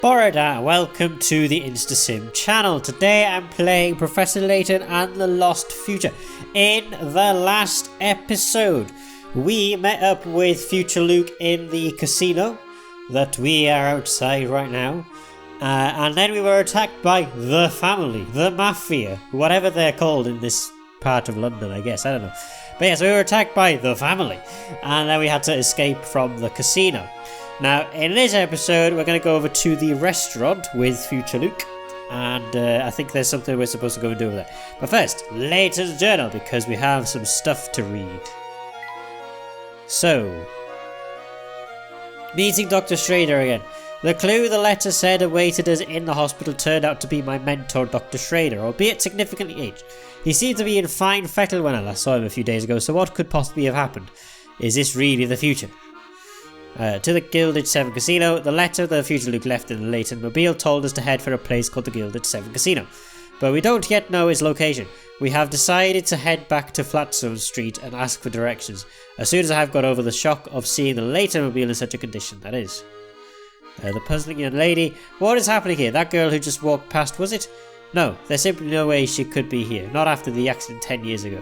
Borada, welcome to the InstaSim channel. Today I'm playing Professor Layton and the Lost Future. In the last episode, we met up with Future Luke in the casino that we are outside right now. And then we were attacked by the family, the mafia, whatever they're called in this part of London, I guess, I don't know. But yes, we were attacked by the family, and then we had to escape from the casino. Now, in this episode, we're going to go over to the restaurant with Future Luke, and I think there's something we're supposed to go and do over there. But first, Layton's journal, because we have some stuff to read. So, meeting Dr. Schrader again. The clue the letter said awaited us in the hospital turned out to be my mentor, Dr. Schrader, albeit significantly aged. He seemed to be in fine fettle when I last saw him a few days ago, so what could possibly have happened? Is this really the future? To the Gilded 7 Casino, the letter the Future Luke left in the Layton mobile told us to head for a place called the Gilded 7 Casino. But we don't yet know its location. We have decided to head back to Flatstone Street and ask for directions, as soon as I have got over the shock of seeing the Layton mobile in such a condition, that is. The puzzling young lady. What is happening here? That girl who just walked past, was it? No, there's simply no way she could be here, not after the accident 10 years ago.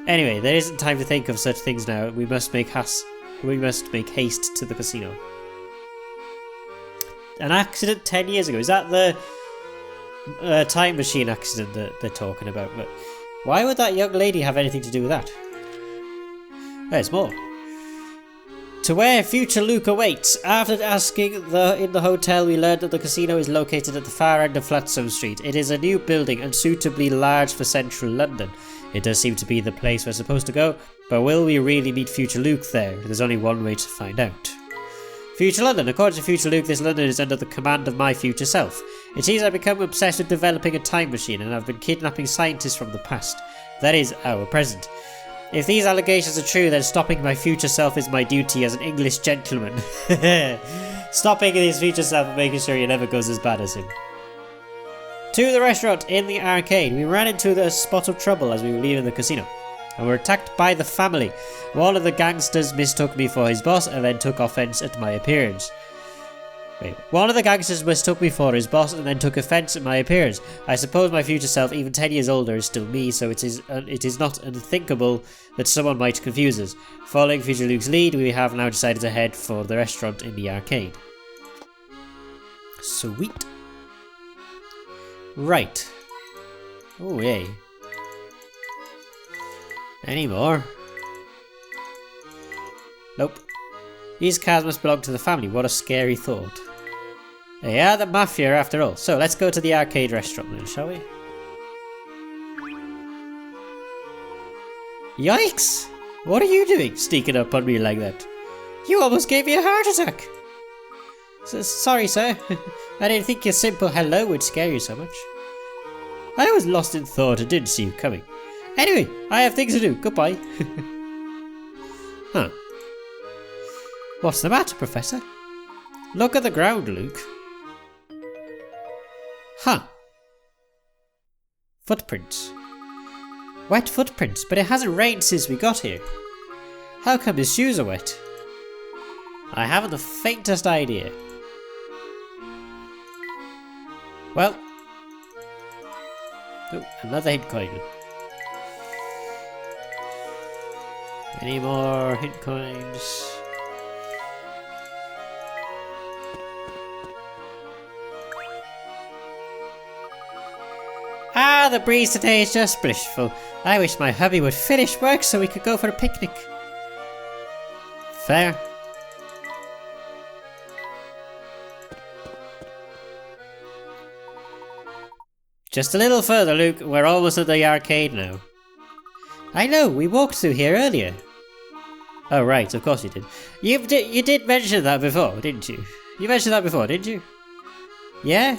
Anyway, there isn't time to think of such things now. We must make haste to the casino. An accident 10 years ago? Is that the time machine accident that they're talking about? But why would that young lady have anything to do with that? There's more. To where Future Luke awaits. After asking in the hotel, we learned that the casino is located at the far end of Flatstone Street. It is a new building and suitably large for central London. It does seem to be the place we're supposed to go, but will we really meet Future Luke there? There's only one way to find out. Future London. According to Future Luke, this London is under the command of my future self. It seems I've become obsessed with developing a time machine and I've been kidnapping scientists from the past. That is, our present. If these allegations are true, then stopping my future self is my duty as an English gentleman. Stopping his future self and making sure he never goes as bad as him. To the restaurant in the arcade. We ran into a spot of trouble as we were leaving the casino, and were attacked by the family. One of the gangsters mistook me for his boss and then took offence at my appearance. One of the gangsters mistook me for his boss and then took offence at my appearance. I suppose my future self, even 10 years older, is still me, so it is not unthinkable that someone might confuse us. Following Future Luke's lead, we have now decided to head for the restaurant in the arcade. Sweet. Right. Oh, yay. Any more? Nope. These cars must belong to the family. What a scary thought. They are the mafia after all. So let's go to the arcade restaurant then, shall we? Yikes! What are you doing, sneaking up on me like that? You almost gave me a heart attack! Sorry, sir. I didn't think your simple hello would scare you so much. I was lost in thought and didn't see you coming. Anyway, I have things to do. Goodbye. Huh. What's the matter, Professor? Look at the ground, Luke. Huh. Footprints. Wet footprints, but it hasn't rained since we got here. How come his shoes are wet? I haven't the faintest idea. Well. Oh, another hint coin. Any more hint coins? Ah, the breeze today is just blissful. I wish my hubby would finish work so we could go for a picnic. Fair. Just a little further, Luke. We're almost at the arcade now. I know, we walked through here earlier. Oh right, of course you did. You did mention that before, didn't you? You mentioned that before, didn't you? Yeah?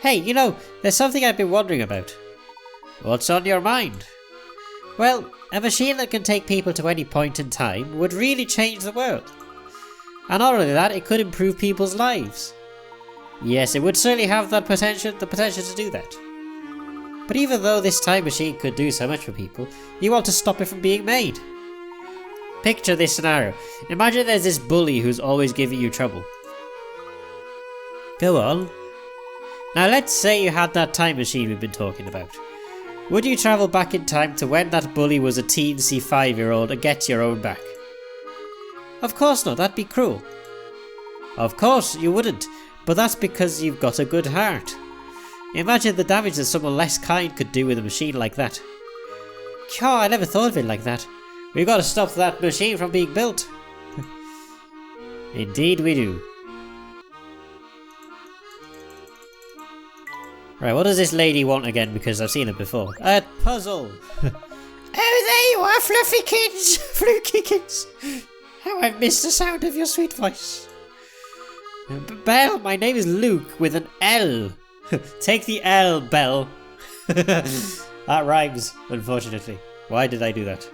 Hey, you know, there's something I've been wondering about. What's on your mind? Well, a machine that can take people to any point in time would really change the world. And not only that, it could improve people's lives. Yes, it would certainly have the potential to do that. But even though this time machine could do so much for people, you want to stop it from being made. Picture this scenario. Imagine there's this bully who's always giving you trouble. Go on. Now let's say you had that time machine we've been talking about. Would you travel back in time to when that bully was a teensy 5-year-old and get your own back? Of course not, that'd be cruel. Of course you wouldn't, but that's because you've got a good heart. Imagine the damage that someone less kind could do with a machine like that. Oh, I never thought of it like that. We've got to stop that machine from being built. Indeed we do. Right, what does this lady want again? Because I've seen it before. A puzzle! Oh, there you are, fluffy kids! Fluky kids! How I've missed the sound of your sweet voice. Belle, my name is Luke with an L. Take the L, Belle. That rhymes, unfortunately. Why did I do that?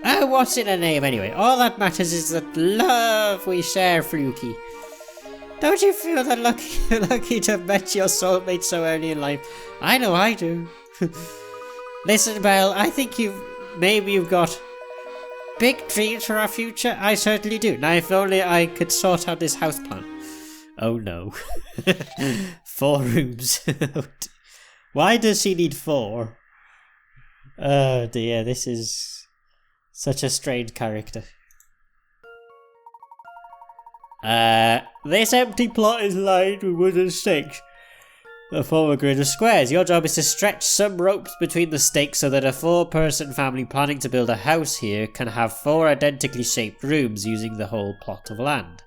Oh, what's in a name anyway? All that matters is that love we share, Fluky. Don't you feel that lucky to have met your soulmate so early in life? I know I do. Listen, Belle, I think maybe you've got big dreams for our future. I certainly do. Now, if only I could sort out this house plan. Oh no. 4 rooms. Why does she need 4? Oh dear, this is such a strange character. This empty plot is lined with wooden stakes that form a grid of squares. Your job is to stretch some ropes between the stakes so that a 4-person family planning to build a house here can have 4 identically shaped rooms using the whole plot of land.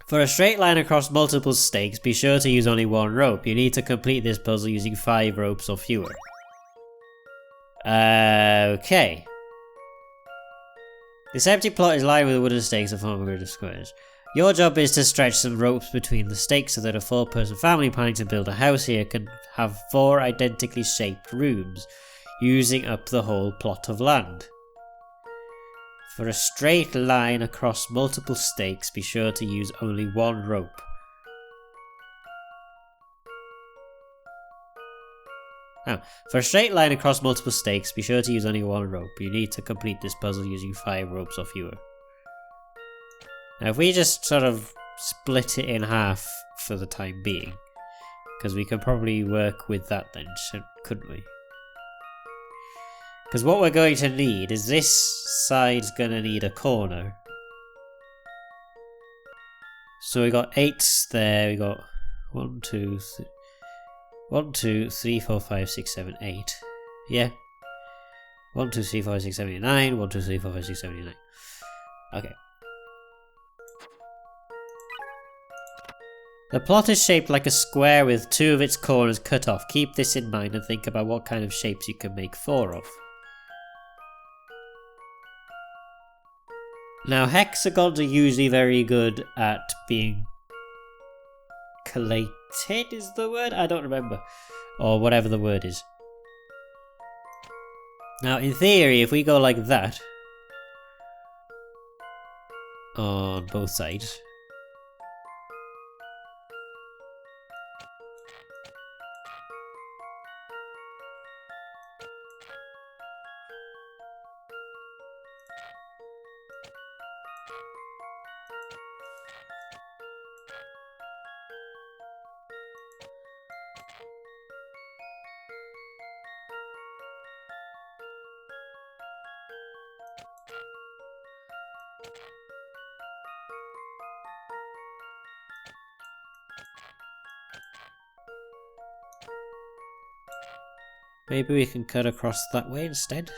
For a straight line across multiple stakes, be sure to use only 1 rope. You need to complete this puzzle using 5 ropes or fewer. Okay. This empty plot is lined with wooden stakes that form a grid of squares. Your job is to stretch some ropes between the stakes so that a 4-person family planning to build a house here can have 4 identically shaped rooms, using up the whole plot of land. For a straight line across multiple stakes, be sure to use only 1 rope. Now, for a straight line across multiple stakes, be sure to use only 1 rope. You need to complete this puzzle using 5 ropes or fewer. Now, if we just sort of split it in half for the time being, because we can probably work with that then, couldn't we? Because what we're going to need is this side's going to need a corner. So we got 8s there, we got 1, 2, 3, 4, 5, 6, 7, 8. Yeah. 1, 2, 3, 4, 5, 6, 7, 8, 9. 1, 2, 3, 4, 5, 6, 7, 8, 9. Okay. The plot is shaped like a square with 2 of its corners cut off. Keep this in mind and think about what kind of shapes you can make 4 of. Now, hexagons are usually very good at being collated, is the word? I don't remember. Or whatever the word is. Now, in theory, if we go like that on both sides, maybe we can cut across that way instead.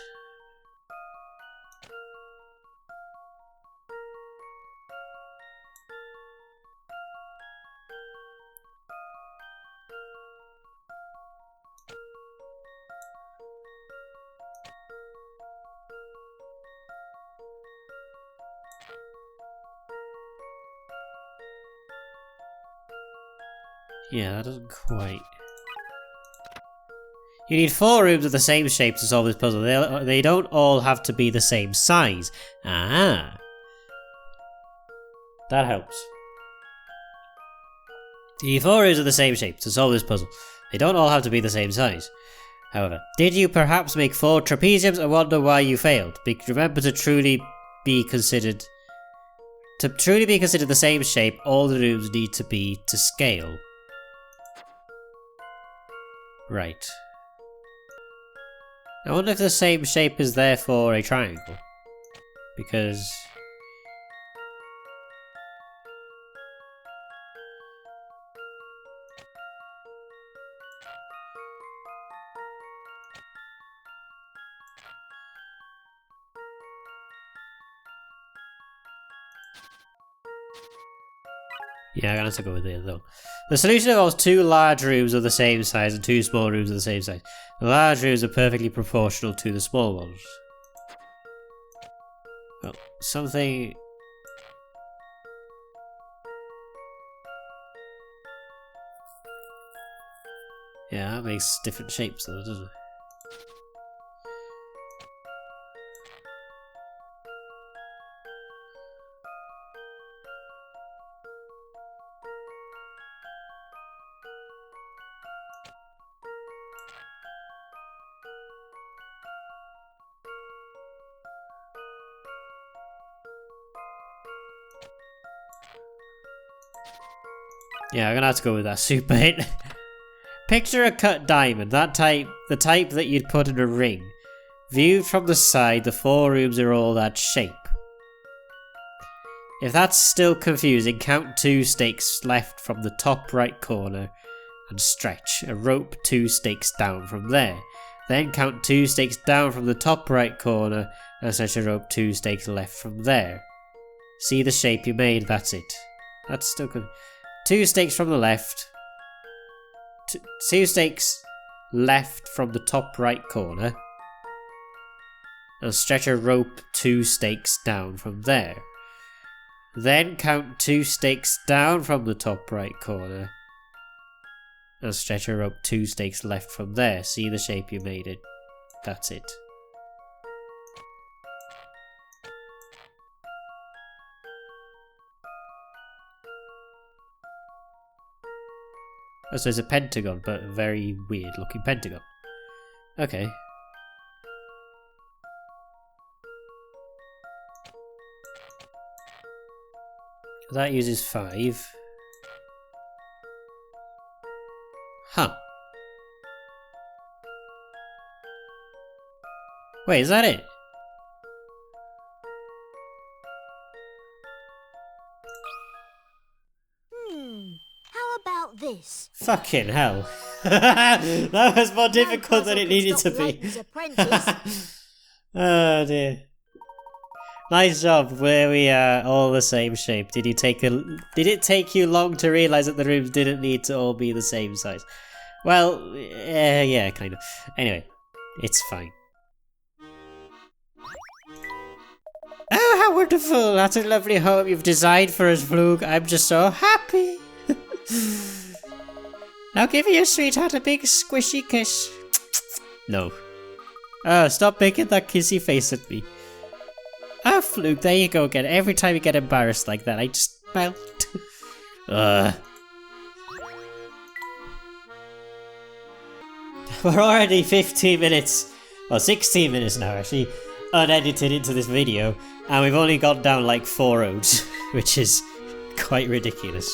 Yeah, that doesn't quite... You need 4 rooms of the same shape to solve this puzzle. They don't all have to be the same size. Ah. That helps. You need 4 rooms of the same shape to solve this puzzle. They don't all have to be the same size. However, did you perhaps make 4 trapeziums and wonder why you failed? Remember to truly be considered To truly be considered the same shape, all the rooms need to be to scale. Right. I wonder if the same shape is therefore a triangle. Because... yeah, I'm gonna have to go with it though. The solution involves 2 large rooms of the same size and 2 small rooms of the same size. The large rooms are perfectly proportional to the small ones. Well, something... yeah, that makes different shapes though, doesn't it? Yeah, I'm gonna have to go with that super hit. Picture a cut diamond, the type that you'd put in a ring. Viewed from the side, the 4 rooms are all that shape. If that's still confusing, count 2 stakes left from the top right corner and stretch a rope 2 stakes down from there. Then count 2 stakes down from the top right corner and stretch a rope 2 stakes left from there. See the shape you made, that's it. That's still good. 2 stakes from the left. 2 stakes left from the top right corner. And stretch a rope 2 stakes down from there. Then count 2 stakes down from the top right corner. And stretch a rope 2 stakes left from there. See the shape you made it. That's it. Oh, so it's a pentagon, but a very weird looking pentagon. Okay. That uses 5. Huh. Wait, is that it? How about this? Fucking hell. That was more difficult than it needed to be. Oh dear. Nice job, where we are all the same shape. Did it take you long to realise that the rooms didn't need to all be the same size? Well, yeah, kind of. Anyway, it's fine. Oh, how wonderful! That's a lovely home you've designed for us, Vloog. I'm just so happy. Now give your sweetheart a big squishy kiss. No. Oh, stop making that kissy face at me. Oh, Vloog, there you go again. Every time you get embarrassed like that, I just melt. We're already 15 minutes, or 16 minutes now actually, unedited into this video, and we've only got down like 4 roads, which is quite ridiculous.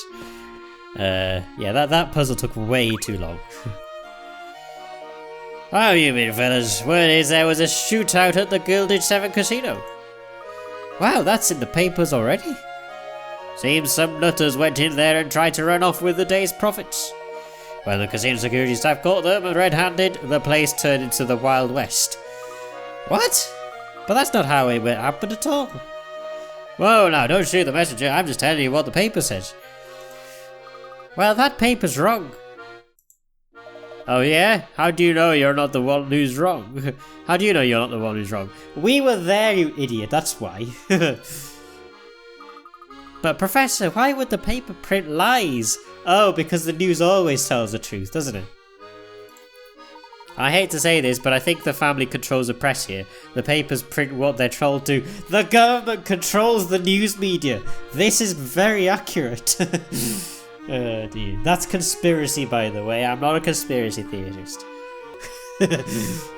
Yeah, that puzzle took way too long. How you been, fellas? Word is there was a shootout at the Gilded 7 Casino. Wow, that's in the papers already. Seems some nutters went in there and tried to run off with the day's profits. When the casino security staff caught them red-handed, the place turned into the Wild West. What? But that's not how it happened at all. Whoa, now don't shoot the messenger, I'm just telling you what the paper says. Well, that paper's wrong. Oh yeah? How do you know you're not the one who's wrong? How do you know you're not the one who's wrong? We were there, you idiot, that's why. But Professor, why would the paper print lies? Oh, because the news always tells the truth, doesn't it? I hate to say this, but I think the family controls the press here. The papers print what they're told to. The government controls the news media. This is very accurate. Oh dear. That's conspiracy, by the way. I'm not a conspiracy theorist.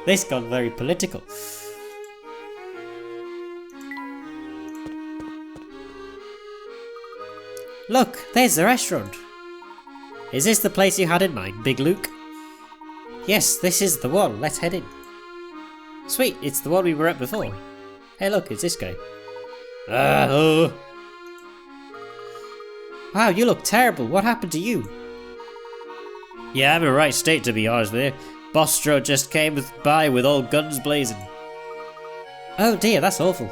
This got very political. Look, there's the restaurant. Is this the place you had in mind, Big Luke? Yes, this is the one. Let's head in. Sweet, it's the one we were at before. Hey look, it's this guy. Oh. Wow, you look terrible. What happened to you? Yeah, I'm in a right state to be honest with you. Bostro just came by with all guns blazing. Oh dear, that's awful.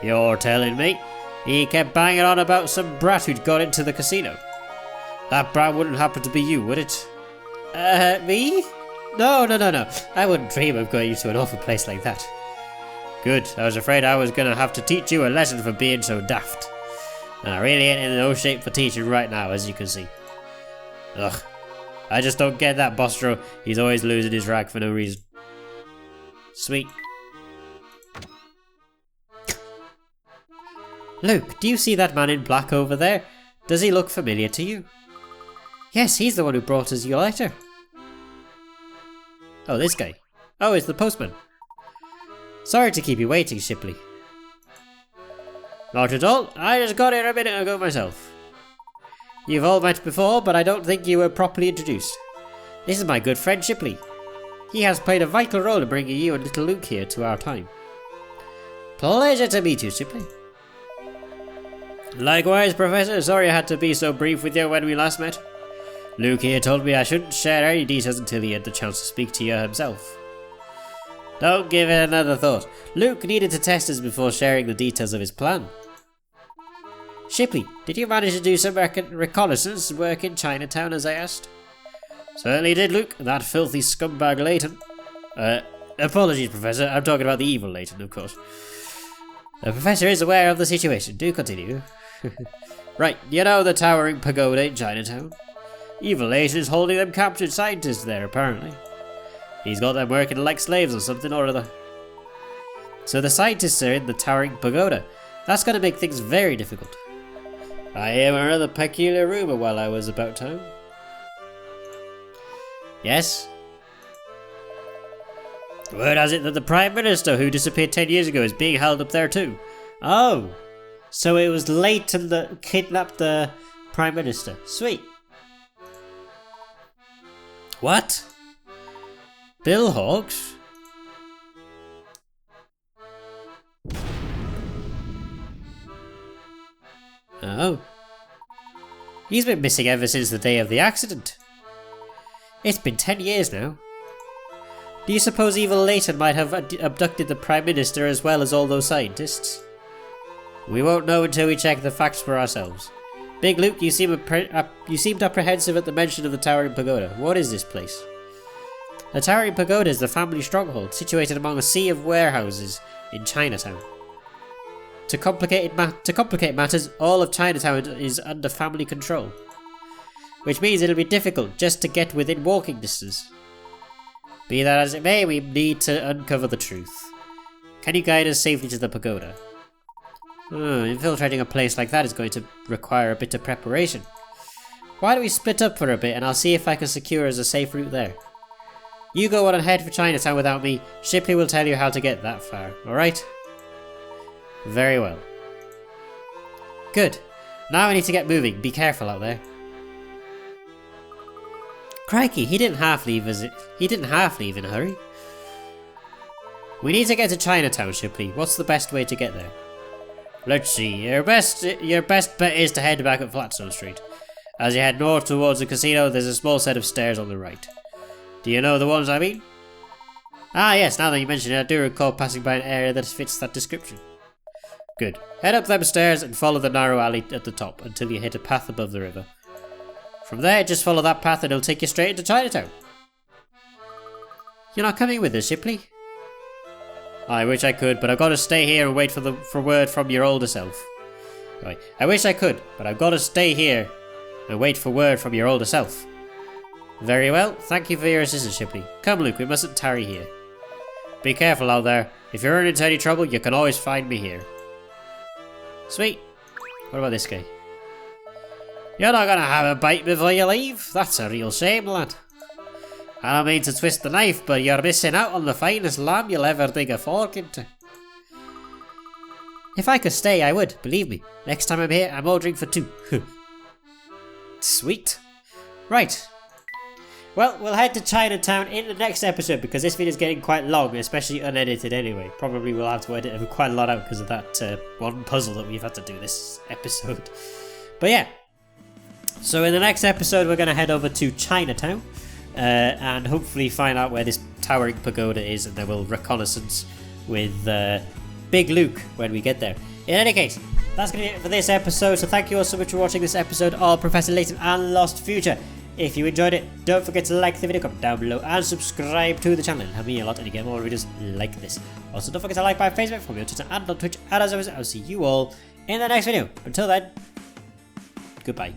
You're telling me? He kept banging on about some brat who'd got into the casino. That brat wouldn't happen to be you, would it? Me? No. I wouldn't dream of going to an awful place like that. Good, I was afraid I was gonna have to teach you a lesson for being so daft. And I really ain't in no shape for teaching right now, as you can see. Ugh. I just don't get that Bostro. He's always losing his rag for no reason. Sweet. Luke, do you see that man in black over there? Does he look familiar to you? Yes, he's the one who brought us your letter. Oh, this guy. Oh, it's the postman. Sorry to keep you waiting, Shipley. Not at all. I just got here a minute ago myself. You've all met before, but I don't think you were properly introduced. This is my good friend Shipley. He has played a vital role in bringing you and little Luke here to our time. Pleasure to meet you, Shipley. Likewise, Professor. Sorry I had to be so brief with you when we last met. Luke here told me I shouldn't share any details until he had the chance to speak to you himself. Don't give it another thought. Luke needed to test us before sharing the details of his plan. Shipley, did you manage to do some reconnaissance work in Chinatown as I asked? Certainly did, Luke. That filthy scumbag Layton. Apologies, Professor. I'm talking about the evil Layton, of course. The Professor is aware of the situation. Do continue. Right, you know the towering pagoda in Chinatown? Evil Layton is holding them captured scientists there, apparently. He's got them working like slaves or something or other. So the scientists are in the towering pagoda. That's going to make things very difficult. I hear another peculiar rumour while I was about town. Yes? Word has it that the Prime Minister who disappeared 10 years ago is being held up there too. Oh! So it was Layton that kidnapped the Prime Minister. Sweet. What? Bill Hawks? Oh. He's been missing ever since the day of the accident. It's been 10 years now. Do you suppose evil Layton might have abducted the Prime Minister as well as all those scientists? We won't know until we check the facts for ourselves. Big Luke, you seemed apprehensive at the mention of the Towering Pagoda. What is this place? The Towering Pagoda is the family stronghold, situated among a sea of warehouses in Chinatown. To complicate matters, all of Chinatown is under family control, which means it'll be difficult just to get within walking distance. Be that as it may, we need to uncover the truth. Can you guide us safely to the pagoda? Infiltrating a place like that is going to require a bit of preparation. Why don't we split up for a bit and I'll see if I can secure us a safe route there. You go on and head for Chinatown without me. Shipley will tell you how to get that far, alright? Very well. Good. Now I need to get moving. Be careful out there. Crikey, he didn't half leave in a hurry. We need to get to Chinatown, Shipley. What's the best way to get there? Let's see. Your best bet is to head back up Flatstone Street. As you head north towards the casino, there's a small set of stairs on the right. Do you know the ones I mean? Ah yes, now that you mention it, I do recall passing by an area that fits that description. Good. Head up them stairs and follow the narrow alley at the top until you hit a path above the river. From there, just follow that path and it'll take you straight into Chinatown. You're not coming with us, Shipley? I wish I could, but I've got to stay here and wait for word from your older self. Right. I wish I could, but I've got to stay here and wait for word from your older self. Very well, thank you for your assistance, Shipley. Come, Luke, we mustn't tarry here. Be careful out there. If you're into any trouble, you can always find me here. Sweet. What about this guy? You're not gonna have a bite before you leave? That's a real shame, lad. I don't mean to twist the knife, but you're missing out on the finest lamb you'll ever dig a fork into. If I could stay, I would, believe me. Next time I'm here, I'm ordering for two. Sweet. Right. Well, we'll head to Chinatown in the next episode because this video is getting quite long, especially unedited anyway. Probably we'll have to edit quite a lot out because of that one puzzle that we've had to do this episode. But yeah. So in the next episode we're going to head over to Chinatown and hopefully find out where this towering pagoda is, and then we'll reconnaissance with Big Luke when we get there. In any case, that's going to be it for this episode, so thank you all so much for watching this episode of Professor Layton and Lost Future. If you enjoyed it, don't forget to like the video, comment down below, and subscribe to the channel. It'll help me a lot and you get more videos like this. Also, don't forget to like my Facebook, follow me on Twitter and on Twitch, and as always, I'll see you all in the next video. Until then, goodbye.